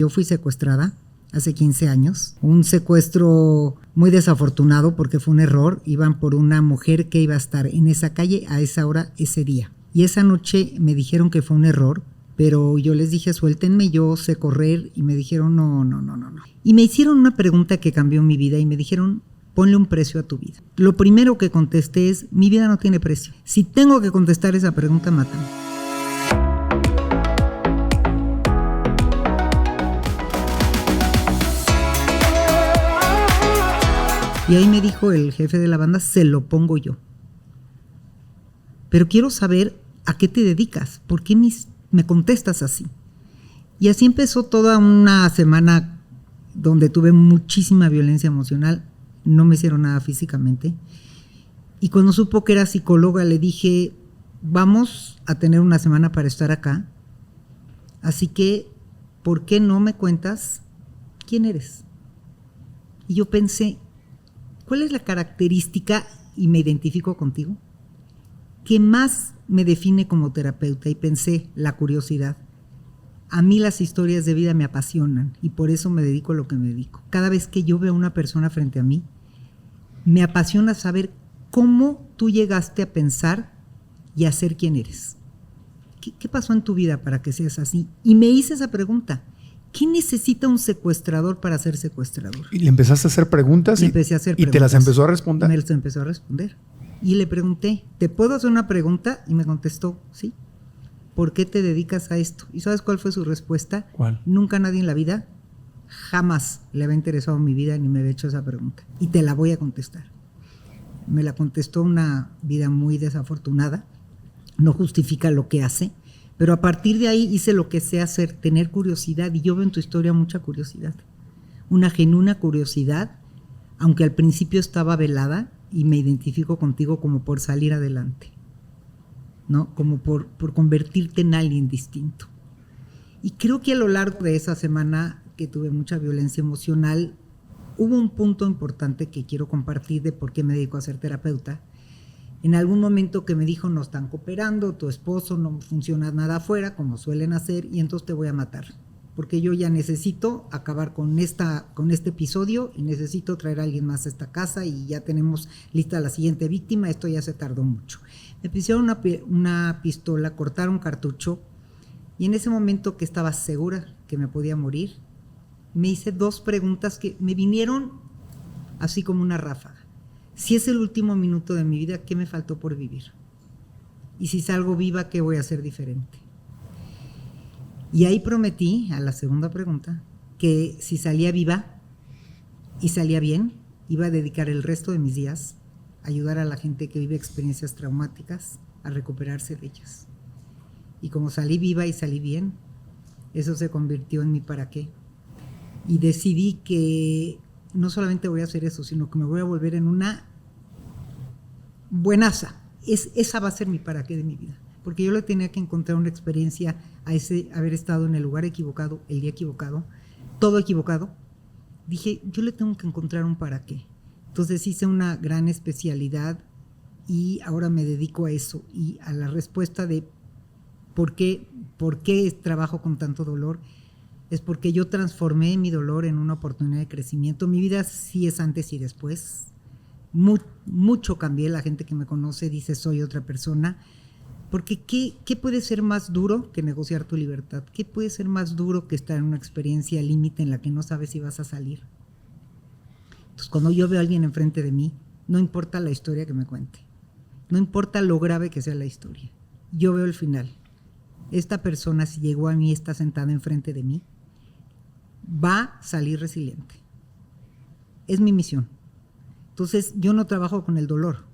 Yo fui secuestrada hace 15 años, un secuestro muy desafortunado porque fue un error. Iban por una mujer que iba a estar en esa calle a esa hora, ese día. Y esa noche me dijeron que fue un error, pero yo les dije, suéltenme, yo sé correr, y me dijeron, no. Y me hicieron una pregunta que cambió mi vida y me dijeron, ponle un precio a tu vida. Lo primero que contesté es, mi vida no tiene precio. Si tengo que contestar esa pregunta, mátame. Y ahí me dijo el jefe de la banda, se lo pongo yo. Pero quiero saber a qué te dedicas, ¿por qué me contestas así? Y así empezó toda una semana donde tuve muchísima violencia emocional, no me hicieron nada físicamente. Y cuando supo que era psicóloga le dije, vamos a tener una semana para estar acá, así que, ¿por qué no me cuentas quién eres? Y yo pensé, ¿cuál es la característica, y me identifico contigo, que más me define como terapeuta? Y pensé, la curiosidad. A mí las historias de vida me apasionan y por eso me dedico a lo que me dedico. Cada vez que yo veo a una persona frente a mí, me apasiona saber cómo tú llegaste a pensar y a ser quien eres. ¿Qué pasó en tu vida para que seas así? Y me hice esa pregunta. ¿Qué necesita un secuestrador para ser secuestrador? Y le empezaste a hacer preguntas. Y te las empezó a responder. Me las empezó a responder. Y le pregunté, ¿te puedo hacer una pregunta? Y me contestó, sí. ¿Por qué te dedicas a esto? ¿Y sabes cuál fue su respuesta? ¿Cuál? Nunca nadie en la vida, jamás le había interesado mi vida ni me había hecho esa pregunta. Y te la voy a contestar. Me la contestó una vida muy desafortunada. No justifica lo que hace. Pero a partir de ahí hice lo que sé hacer, tener curiosidad. Y yo veo en tu historia mucha curiosidad. Una genuina curiosidad, aunque al principio estaba velada, y me identifico contigo como por salir adelante, ¿no? Como por convertirte en alguien distinto. Y creo que a lo largo de esa semana que tuve mucha violencia emocional, hubo un punto importante que quiero compartir de por qué me dedico a ser terapeuta. En algún momento que me dijo, no están cooperando, tu esposo no funciona nada afuera, como suelen hacer, y entonces te voy a matar. Porque yo ya necesito acabar con este episodio y necesito traer a alguien más a esta casa y ya tenemos lista la siguiente víctima, esto ya se tardó mucho. Me pusieron una pistola, cortaron cartucho y en ese momento que estaba segura que me podía morir, me hice 2 preguntas que me vinieron así como una ráfaga. Si es el último minuto de mi vida, ¿qué me faltó por vivir? Y si salgo viva, ¿qué voy a hacer diferente? Y ahí prometí, a la segunda pregunta, que si salía viva y salía bien, iba a dedicar el resto de mis días a ayudar a la gente que vive experiencias traumáticas a recuperarse de ellas. Y como salí viva y salí bien, eso se convirtió en mi para qué. Y decidí que no solamente voy a hacer eso, sino que me voy a volver en una buenaza. Esa va a ser mi para qué de mi vida. Porque yo le tenía que encontrar una experiencia a haber estado en el lugar equivocado, el día equivocado, todo equivocado. Dije, yo le tengo que encontrar un para qué. Entonces hice una gran especialidad y ahora me dedico a eso y a la respuesta de por qué trabajo con tanto dolor. Es porque yo transformé mi dolor en una oportunidad de crecimiento. Mi vida sí es antes y después. Mucho cambié. La gente que me conoce dice soy otra persona. Porque ¿qué puede ser más duro que negociar tu libertad? ¿Qué puede ser más duro que estar en una experiencia límite en la que no sabes si vas a salir? Entonces, cuando yo veo a alguien enfrente de mí, no importa la historia que me cuente, no importa lo grave que sea la historia, yo veo el final. Esta persona, si llegó a mí, está sentada enfrente de mí, va a salir resiliente. Es mi misión. Entonces, yo no trabajo con el dolor.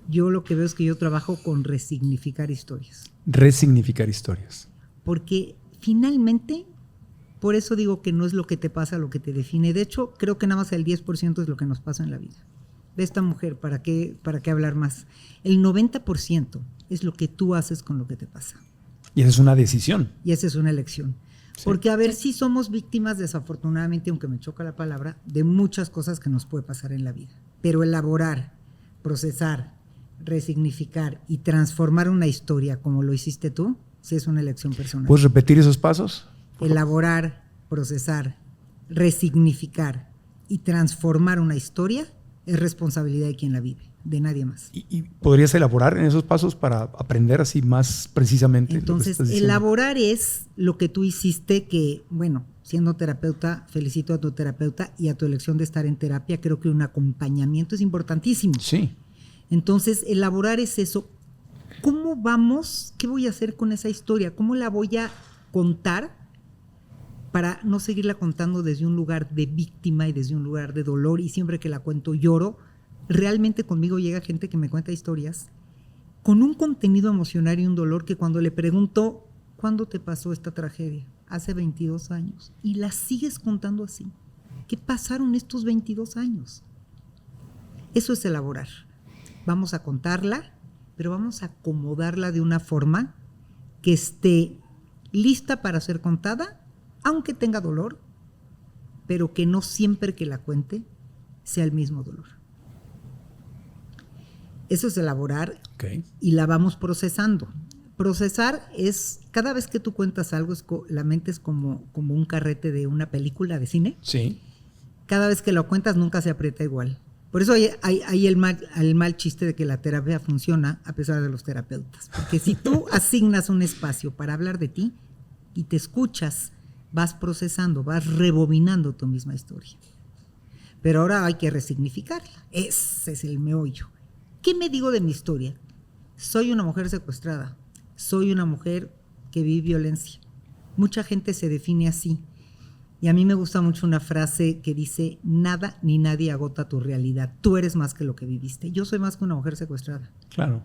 Yo lo que veo es que yo trabajo con resignificar historias. Resignificar historias. Porque finalmente, por eso digo que no es lo que te pasa lo que te define. De hecho, creo que nada más el 10% es lo que nos pasa en la vida. De esta mujer, ¿para qué hablar más? El 90% es lo que tú haces con lo que te pasa. Y esa es una decisión. Y esa es una elección. Sí. Porque a ver, sí somos víctimas, desafortunadamente, aunque me choca la palabra, de muchas cosas que nos puede pasar en la vida. Pero elaborar, procesar, resignificar y transformar una historia como lo hiciste tú, sí es una elección personal. ¿Puedes repetir esos pasos? Elaborar, procesar, resignificar y transformar una historia es responsabilidad de quien la vive, de nadie más. ¿Y podrías elaborar en esos pasos para aprender así más precisamente? Entonces, elaborar es lo que tú hiciste que, bueno, siendo terapeuta, felicito a tu terapeuta y a tu elección de estar en terapia. Creo que un acompañamiento es importantísimo. Sí. Entonces, elaborar es eso. ¿Cómo vamos? ¿Qué voy a hacer con esa historia? ¿Cómo la voy a contar para no seguirla contando desde un lugar de víctima y desde un lugar de dolor? Y siempre que la cuento lloro. Realmente conmigo llega gente que me cuenta historias con un contenido emocional y un dolor que cuando le pregunto, ¿cuándo te pasó esta tragedia? Hace 22 años. Y la sigues contando así. ¿Qué pasaron estos 22 años? Eso es elaborar. Vamos a contarla, pero vamos a acomodarla de una forma que esté lista para ser contada, aunque tenga dolor, pero que no siempre que la cuente sea el mismo dolor. Eso es elaborar, okay. Y la vamos procesando. Procesar es, cada vez que tú cuentas algo, la mente es como un carrete de una película de cine. Sí. Cada vez que lo cuentas nunca se aprieta igual. Por eso hay el mal chiste de que la terapia funciona a pesar de los terapeutas. Porque si tú asignas un espacio para hablar de ti y te escuchas, vas procesando, vas rebobinando tu misma historia. Pero ahora hay que resignificarla. Ese es el meollo. ¿Qué me digo de mi historia? Soy una mujer secuestrada. Soy una mujer que vive violencia. Mucha gente se define así. Y a mí me gusta mucho una frase que dice, nada ni nadie agota tu realidad. Tú eres más que lo que viviste. Yo soy más que una mujer secuestrada. Claro.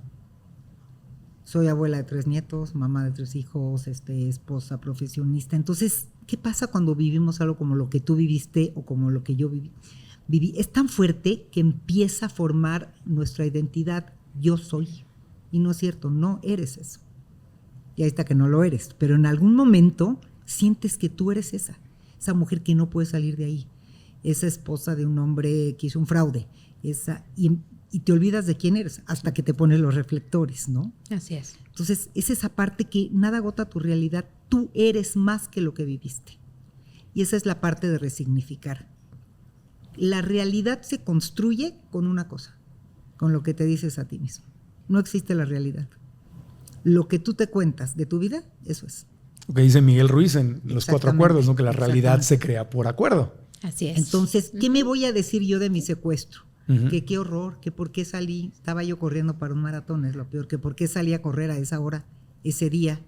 Soy abuela de 3 nietos, mamá de 3 hijos, esposa, profesionista. Entonces, ¿qué pasa cuando vivimos algo como lo que tú viviste o como lo que yo viví? Es tan fuerte que empieza a formar nuestra identidad. Yo soy. Y no es cierto, no eres eso. Y ahí está que no lo eres. Pero en algún momento sientes que tú eres esa mujer que no puede salir de ahí. Esa esposa de un hombre que hizo un fraude. Y te olvidas de quién eres hasta que te pones los reflectores, ¿no? Así es. Entonces, es esa parte que nada agota tu realidad. Tú eres más que lo que viviste. Y esa es la parte de resignificar. La realidad se construye con una cosa, con lo que te dices a ti mismo. No existe la realidad. Lo que tú te cuentas de tu vida, eso es. Lo que dice Miguel Ruiz en Los 4 Acuerdos, ¿no? Que la realidad se crea por acuerdo. Así es. Entonces, ¿qué me voy a decir yo de mi secuestro? Que qué horror, que por qué salí, estaba yo corriendo para un maratón, es lo peor, que por qué salí a correr a esa hora, ese día,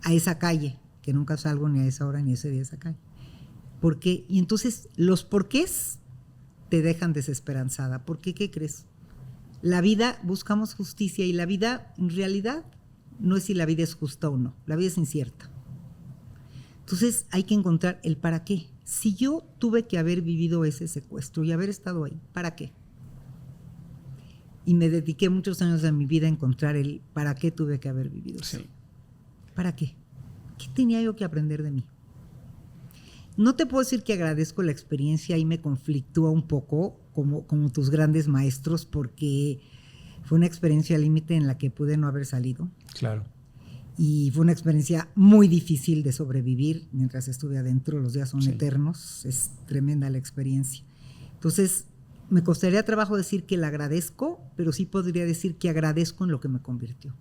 a esa calle, que nunca salgo ni a esa hora ni ese día a esa calle. ¿Por qué? Y entonces, los porqués te dejan desesperanzada. ¿Por qué? ¿Qué crees? La vida, buscamos justicia y la vida, en realidad, no es si la vida es justa o no. La vida es incierta. Entonces, hay que encontrar el para qué. Si yo tuve que haber vivido ese secuestro y haber estado ahí, ¿para qué? Y me dediqué muchos años de mi vida a encontrar el para qué tuve que haber vivido eso. Sí. ¿Para qué? ¿Qué tenía yo que aprender de mí? No te puedo decir que agradezco la experiencia y me conflictúa un poco como tus grandes maestros, porque fue una experiencia límite en la que pude no haber salido. Claro. Y fue una experiencia muy difícil de sobrevivir mientras estuve adentro. Los días son eternos. Es tremenda la experiencia. Entonces, me costaría trabajo decir que la agradezco, pero sí podría decir que agradezco en lo que me convirtió.